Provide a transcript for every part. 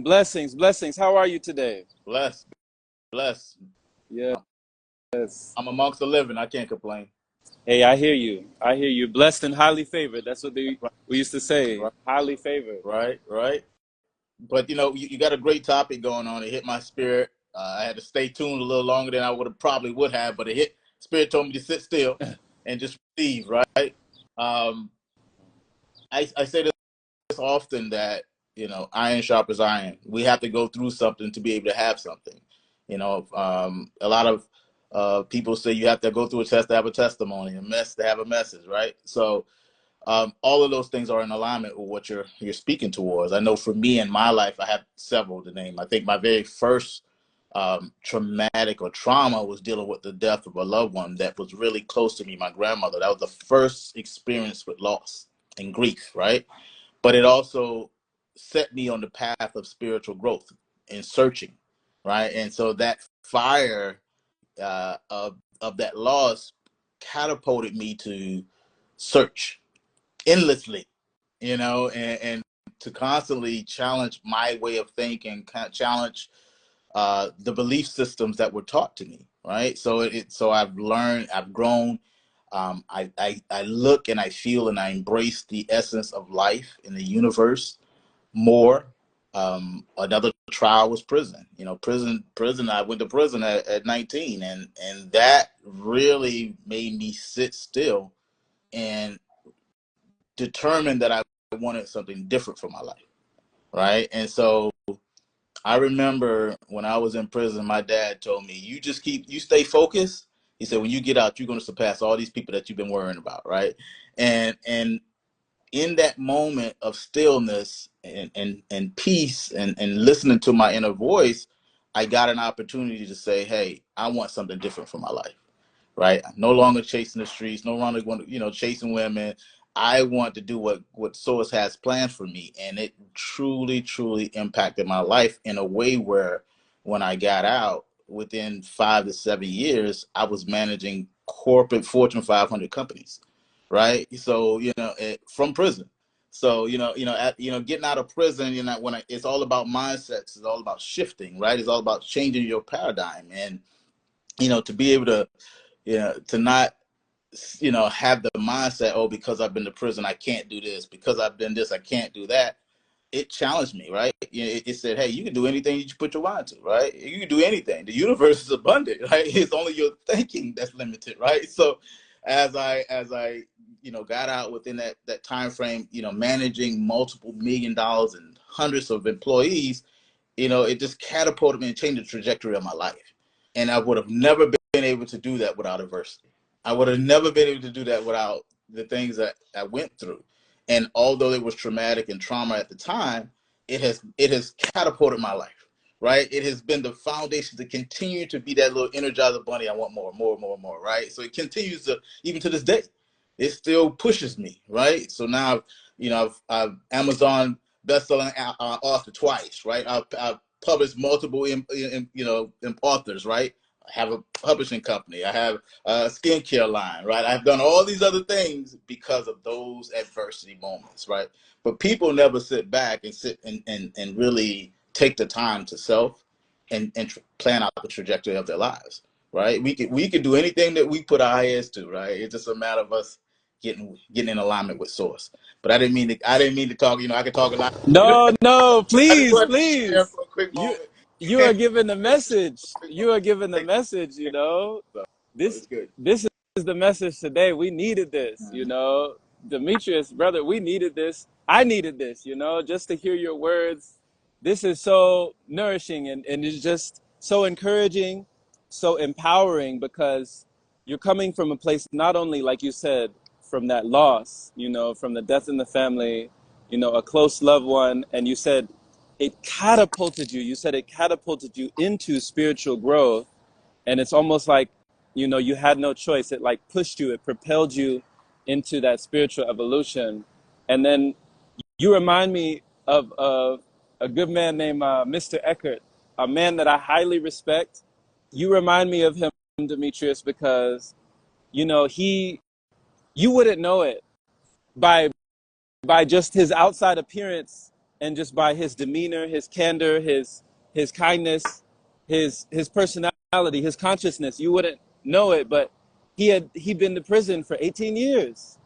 Blessings, blessings. How are you today? Bless, bless. Yes. I'm amongst the living. I can't complain. Hey, I hear you. I hear you. Blessed and highly favored. That's what Right, we used to say. right, Highly favored. right. But you got a great topic going on. It hit my spirit. I had to stay tuned a little longer than I would have, but it hit. Spirit told me to sit still and just receive. Right. Um, I say this often that iron sharpens iron. We have to go through something to be able to have something. A lot of people say you have to go through a test to have a testimony, a mess to have a message, right? So all of those things are in alignment with what you're speaking towards. I know for me in my life, I have several to name. I think my very first traumatic or trauma was dealing with the death of a loved one that was really close to me, my grandmother. That was the first experience with loss and grief, right? But it also set me on the path of spiritual growth and searching, right? And so that fire of that loss catapulted me to search endlessly, and to constantly challenge my way of thinking, challenge the belief systems that were taught to me, right? So I've learned, I've grown. I look and I feel and I embrace the essence of life in the universe more. Another trial was prison. Prison. I went to prison at 19, and that really made me sit still and determine that I wanted something different for my life, right? And so I remember when I was in prison, my dad told me, you stay focused. He said, when you get out, you're going to surpass all these people that you've been worrying about, right? And in that moment of stillness and peace and listening to my inner voice, I got an opportunity to say, hey, I want something different for my life, right? I'm no longer chasing the streets, no longer going to, chasing women. I want to do what Source has planned for me. And it truly, truly impacted my life in a way where when I got out, within 5 to 7 years, I was managing corporate Fortune 500 companies, right? So, from prison. So, getting out of prison, it's all about mindsets. It's all about shifting, right? It's all about changing your paradigm. And, to be able to, to not, have the mindset, oh, because I've been to prison, I can't do this. Because I've been this, I can't do that. It challenged me, right? It said, hey, you can do anything that you put your mind to, right? You can do anything. The universe is abundant, right? It's only your thinking that's limited, right? So as I got out within that time frame, managing multiple $1 million and hundreds of employees, it just catapulted me and changed the trajectory of my life. And I would have never been able to do that without adversity. I would have never been able to do that without the things that I went through. And although it was traumatic and trauma at the time, it has catapulted my life, right? It has been the foundation to continue to be that little energizer bunny. I want more, more, more, more, right? So it continues to, even to this day, it still pushes me, right? So now, I've Amazon best-selling author twice, right? I've published multiple, authors, right? I have a publishing company. I have a skincare line, right? I've done all these other things because of those adversity moments, right? But people never sit back and and really take the time to self and plan out the trajectory of their lives, right? We could do anything that we put our heads to, right? It's just a matter of us getting in alignment with source. But I didn't mean to talk. I could talk a lot. No, no, I just please, wanted to share please. for a quick You moment. you are giving the message. Quick You moment. are giving the Take message. so This it's good. this is the message today. We needed Mhm. this. Demetrius, brother, we needed this. I needed this, just to hear your words. This is so nourishing and it's just so encouraging, so empowering because you're coming from a place not only, like you said, from that loss, from the death in the family, a close loved one, and you said it catapulted you. You said it catapulted you into spiritual growth, and it's almost like you had no choice. It like pushed you, it propelled you into that spiritual evolution. And then you remind me of a good man named Mr. Eckert, a man that I highly respect. You remind me of him, Demetrius, because he you wouldn't know it by just his outside appearance. and just by his demeanor, his candor, his kindness, his personality, his consciousness, you wouldn't know it, but he'd been to prison for 18 years.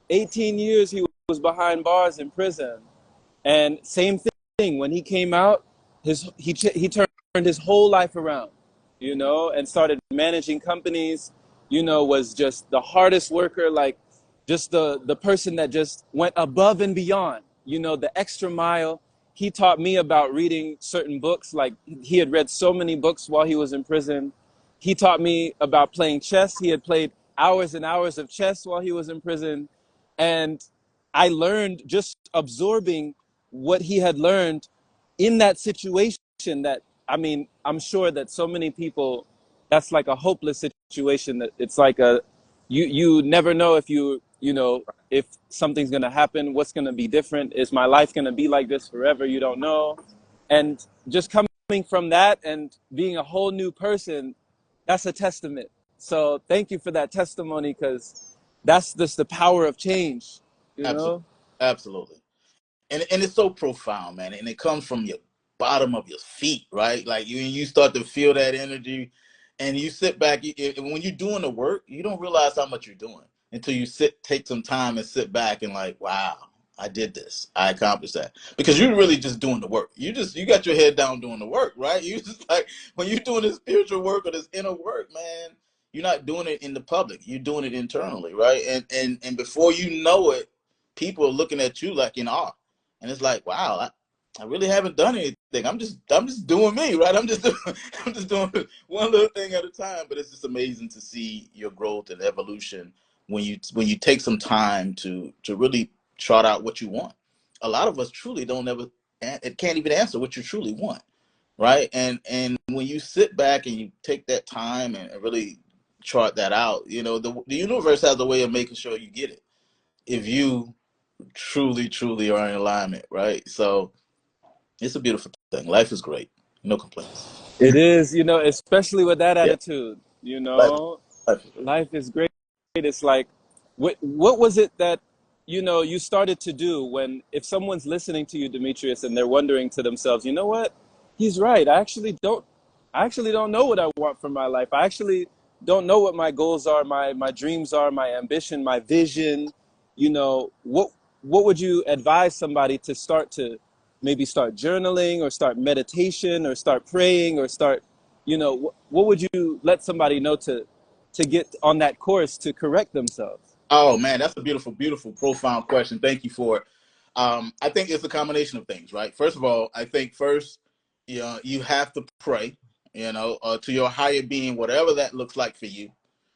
18 years he was behind bars in prison. And same thing, when he came out, he turned his whole life around, and started managing companies, was just the hardest worker, like just the person that just went above and beyond, the extra mile. He taught me about reading certain books. Like, he had read so many books while he was in prison. He taught me about playing chess. He had played hours and hours of chess while he was in prison. And I learned, just absorbing what he had learned in that situation, that, I mean, I'm sure that so many people, that's like a hopeless situation, that it's like you never know if something's going to happen, what's going to be different, is my life going to be like this forever? You don't know. And just coming from that and being a whole new person, that's a testament. So thank you for that testimony, because that's just the power of change, you Absolutely. know? Absolutely. And it's so profound, man. And it comes from your bottom of your feet, right? Like you start to feel that energy, and you sit back. When you're doing the work, you don't realize how much you're doing until you take some time and sit back and like, wow, I did this. I accomplished that. Because you're really just doing the work. You got your head down doing the work, right? You just, like, when you're doing this spiritual work or this inner work, man, you're not doing it in the public. You're doing it internally, right? And before you know it, people are looking at you like in awe. And it's like, wow, I really haven't done anything. I'm just doing me, right? I'm just doing one little thing at a time. But it's just amazing to see your growth and evolution when you take some time to really chart out what you want. A lot of us truly don't ever, it can't even answer what you truly want, right? And when you sit back and you take that time and really chart that out, the universe has a way of making sure you get it if you truly are in alignment, right? So it's a beautiful thing. Life is great. No complaints. It is, especially with that Yeah. attitude, Life, life is great. life is great. It's like, what was it that, you started to do when, if someone's listening to you, Demetrius, and they're wondering to themselves, you know what? He's right. I actually don't know what I want from my life. I actually don't know what my goals are, my dreams are, my ambition, my vision. What would you advise somebody to maybe start journaling, or start meditation, or start praying, or start, what would you let somebody know to get on that course to correct themselves? Oh man, that's a beautiful, profound question. Thank you for it. I think it's a combination of things, right? First of all, I think first, you have to pray, to your higher being, whatever that looks like for you,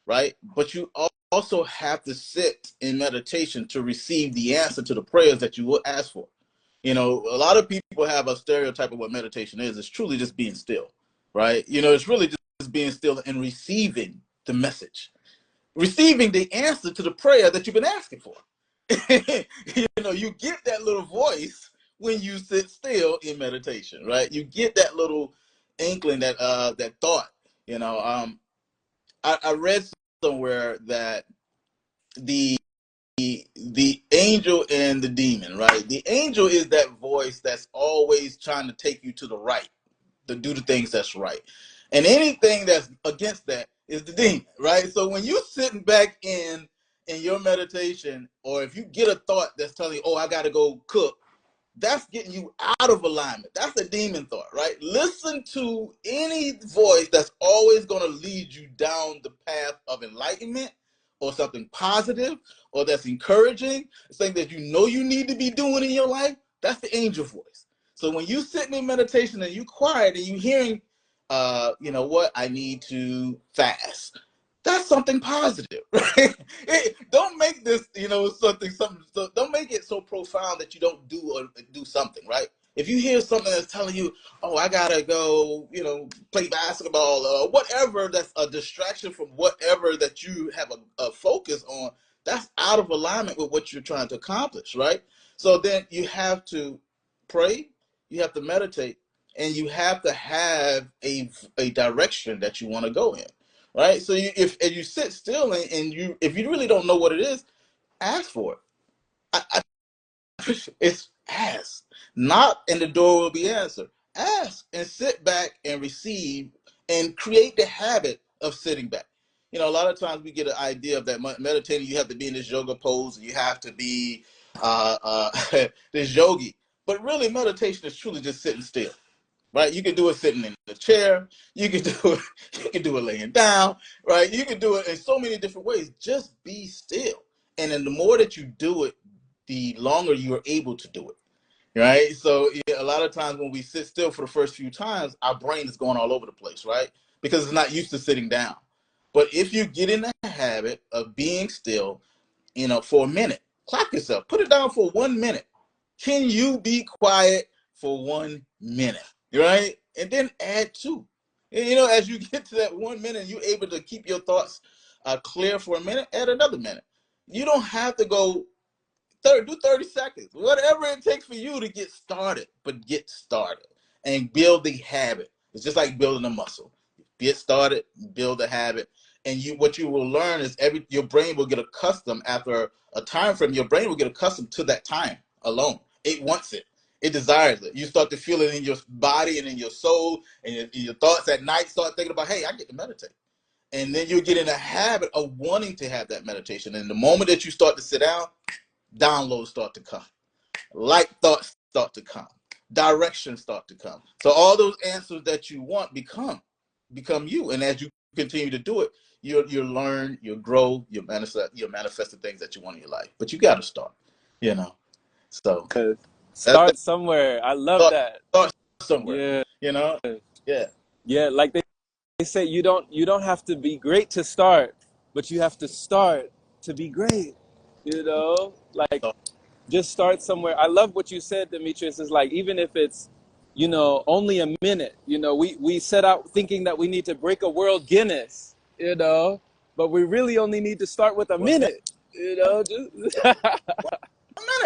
right? But you also have to sit in meditation to receive the answer to the prayers that you will ask for. A lot of people have a stereotype of what meditation is. It's truly just being still, right? It's really just being still and receiving the message, receiving the answer to the prayer that you've been asking for. You get that little voice when you sit still in meditation, right? You get that little inkling, that thought. I read somewhere that the the angel and the demon, right? The angel is that voice that's always trying to take you to the right, to do the things that's right. And anything that's against that is the demon, right? So when you're sitting back in your meditation, or if you get a thought that's telling you, oh, I gotta go cook, that's getting you out of alignment. That's a demon thought, right? Listen to any voice that's always going to lead you down the path of enlightenment, or something positive, or that's encouraging, something that you need to be doing in your life. That's the angel voice. So when you sitting in meditation and you quiet and you hearing, what, I need to fast, that's something positive, right? Don't make this, something. So don't make it so profound that you don't do something, right? If you hear something that's telling you, oh, I gotta go, play basketball or whatever, that's a distraction from whatever that you have a focus on, that's out of alignment with what you're trying to accomplish, right? So then you have to pray, you have to meditate, and you have to have a direction that you want to go in, right? So if you sit still and if you really don't know what it is, ask for it. I, it's Ask. Knock and the door will be answered. Ask and sit back and receive and create the habit of sitting back. A lot of times we get an idea of that meditating, you have to be in this yoga pose, and you have to be this yogi. But really, meditation is truly just sitting still, right? You can do it sitting in the chair. You can do it. You can do it laying down, right? You can do it in so many different ways. Just be still, and then the more that you do it, the longer you are able to do it. Right. So yeah, a lot of times when we sit still for the first few times, our brain is going all over the place, right? Because it's not used to sitting down. But if you get in the habit of being still, for a minute, clock yourself, put it down for 1 minute. Can you be quiet for 1 minute? Right? And then add two. And, as you get to that 1 minute, you're able to keep your thoughts clear for a minute, add another minute. You don't have to go do 30 seconds, whatever it takes for you to get started, but get started and build the habit. It's just like building a muscle. Get started, build a habit, and what you will learn is your brain will get accustomed after a time frame. Your brain will get accustomed to that time alone. It wants it. It desires it. You start to feel it in your body and in your soul, and your thoughts at night start thinking about, hey, I get to meditate. And then you get in a habit of wanting to have that meditation. And the moment that you start to sit down, downloads start to come, light thoughts start to come, directions start to come. So all those answers that you want become you. And as you continue to do it, you'll learn, you'll grow, you'll manifest the things that you want in your life. But you got to start, So Start somewhere. I love that. start somewhere. Yeah. Yeah. Yeah. Like they say, you don't have to be great to start, but you have to start to be great. Like just start somewhere. I love what you said, Demetrius. Is like, even if it's, only a minute. We set out thinking that we need to break a world Guinness. But we really only need to start with a 1 minute. minute. Just 1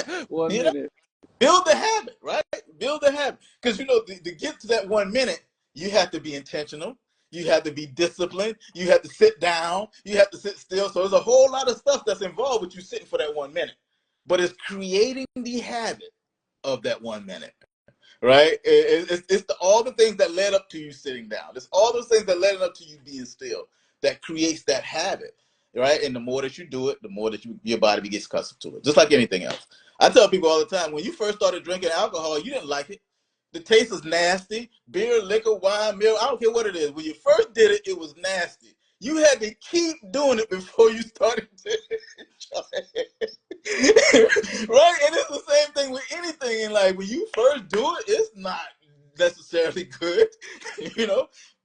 minute. 1 minute. Build the habit, right? Build the habit. Because, to get to that 1 minute, you have to be intentional. You have to be disciplined. You have to sit down. You have to sit still. So there's a whole lot of stuff that's involved with you sitting for that 1 minute. But it's creating the habit of that 1 minute, right? It's all the things that led up to you sitting down. It's all those things that led up to you being still that creates that habit, right? And the more that you do it, the more that your body gets accustomed to it, just like anything else. I tell people all the time, when you first started drinking alcohol, you didn't like it. The taste was nasty. Beer, liquor, wine, milk, I don't care what it is. When you first did it, it was nasty. You had to keep doing it before you started to enjoy it. Right? And it's the same thing with anything in life. When you first do it, it's not necessarily good,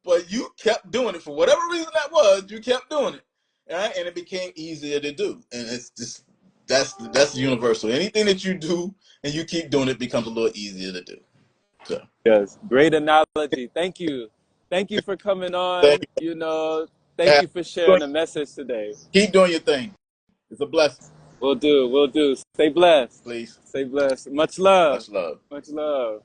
but you kept doing it for whatever reason that was. You kept doing it, right? And it became easier to do. And it's just that's universal. Anything that you do and you keep doing it becomes a little easier to do. So, Yes, great analogy. Thank you for coming thank on. Thank you. you for sharing the message today. Keep doing your thing. It's a blessing. We'll do. Stay blessed. Please. Stay blessed. Much love. Much love. Much love.